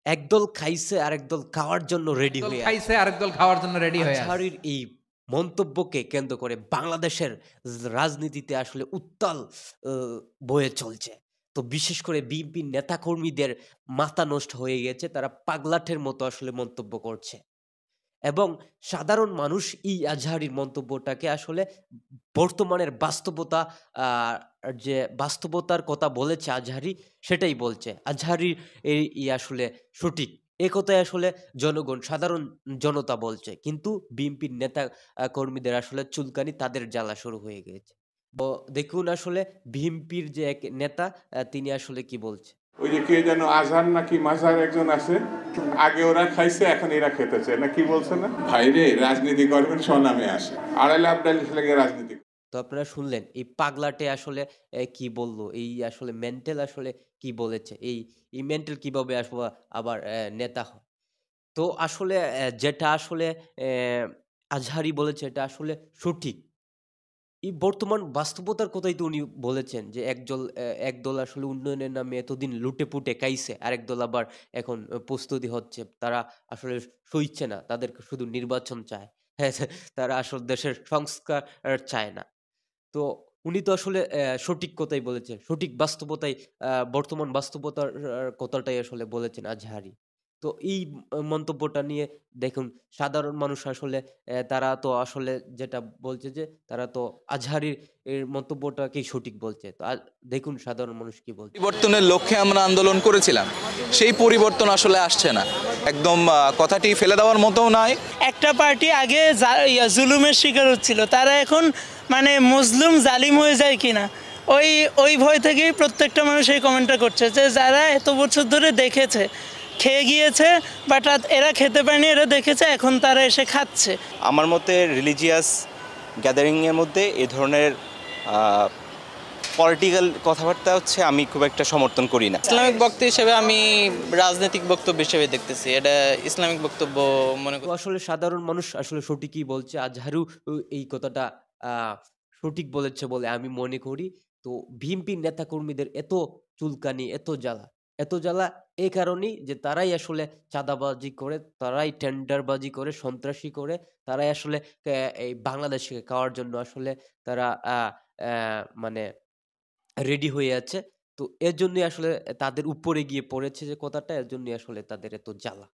একদল খাইছে আরেক দল খাওয়ার জন্য রেডি একদল হয়ে আছে। খাইছে আরেক দল খাওয়ার জন্য রেডি হয়ে আছে। আজহারীর এই মন্তব্যকে কেন্দ্র করে বাংলাদেশের রাজনীতিতে আসলে উত্তাল আ বয়ে চলছে। তো বিশেষ করে বিএনপির নেতাকর্মীদের মাথা নষ্ট হয়ে গেছে। তারা পাগলাটের মতো আসলে মন্তব্য করছে। এবং সাধারণ মানুষ এই আজহারীর মন্তব্যটাকে আসলে বর্তমানের বাস্তবতা আ যে বাস্তবতার কথা বলেছে আজহারী সেটাই বলছে। আজহারী আসলে সঠিক। এ কথাই আসলে জনগণ সাধারণ জনতা বলছে। কিন্তু বিএনপির নেতা কর্মীদের আসলে চুলকানি তাদের জ্বালা শুরু হয়ে গিয়েছে। তো দেখুন আসলে বিএনপির যে এক নেতা তিনি আসলে কি বলছে। ওই যে কে যেন আজহার নাকি মাঝহার একজন আছে, আগে ওরা খাইছে এখন এরা খেতেছে না, কি বলছে না, ভাইরে রাজনীতি করবেন স্বনামে আসে, আড়াইলে আবডালি লেগে রাজনীতি। তো আপনারা শুনলেন এই পাগলাটে আসলে কি বলল? এই আসলে মেন্টাল আসলে কি বলেছে? এই মেন্টাল কিভাবে আবার নেতা হয়? তো আসলে যেটা আসলে আজহারি বলেছে এটা আসলে সঠিক। এই বর্তমান বাস্তবতার কথাই তো উনি বলেছেন যে একদল আসলে উন্নয়নের নামে এতদিন লুটে-পুটে খাইছে। আরেক দল আবার এখন প্রস্তুতি হচ্ছে। তারা আসলে সইছে না। তাদেরকে শুধু নির্বাচন চায়। হ্যাঁ, তারা আসলে দেশের সংস্কার চায় না। তো উনি তো আসলে সঠিক কথাই বলেছেন। সঠিক বাস্তবতাই বর্তমান বাস্তবতার কথাটাই আসলে বলেছেন আজহারি। তো এই মন্তব্যটা নিয়ে দেখুন সাধারণ মানুষ আসলে তারা তো আসলে যেটা বলছে যে তারা তো আজহারির মন্তব্যটাকেই সঠিক বলছে। তো দেখুন সাধারণ মানুষ কি বলছে। পরিবর্তনের লক্ষ্যে আমরা আন্দোলন করেছিলাম, সেই পরিবর্তন আসলে আসছে না। একদম কথাটি ফেলে দেওয়ার মতোও নয়। একটা পার্টি আগে জুলুমের শিকার হচ্ছিল, তারা এখন মানে মজলুম জালিম হয়ে যায় কিনা ওই ওই ভয় থেকেই প্রত্যেকটা মানুষ এই কমেন্টটা করছে যে যারা এত বছর ধরে দেখেছে, খেয়ে গিয়েছে, বাট এরা খেতে পায়নি, এরা দেখেছে, এখন তারা এসে খাচ্ছে। আমার মতে রিলিজিয়াস গ্যাদারিংয়ের মধ্যে এ ধরনের পলিটিক্যাল কথাবার্তা হচ্ছে আমি খুব একটা সমর্থন করি না। ইসলামিক বক্তব্য হিসেবে আমি রাজনৈতিক বক্তব্য হিসেবে দেখতেছি, এটা ইসলামিক বক্তব্য মনে তো আসলে সাধারণ মানুষ আসলে সঠিকই বলছে। আজহারও এই কথাটা আ সঠিক বলেছে বলে আমি মনে করি। তো বিএনপির নেতাকর্মীদের এত চুলকানি, এত জ্বালা এই কারণেই যে তারাই আসলে চাঁদাবাজি করে, তারাই টেন্ডারবাজি করে, সন্ত্রাসী করে, তারাই আসলে এই বাংলাদেশকে খাওয়ার জন্য আসলে তারা আ অ্যা মানে রেডি হয়ে আছে। তো এর জন্যই আসলে তাদের উপরে গিয়ে পড়েছে যে কথাটা, এর জন্যই আসলে তাদের এত জ্বালা।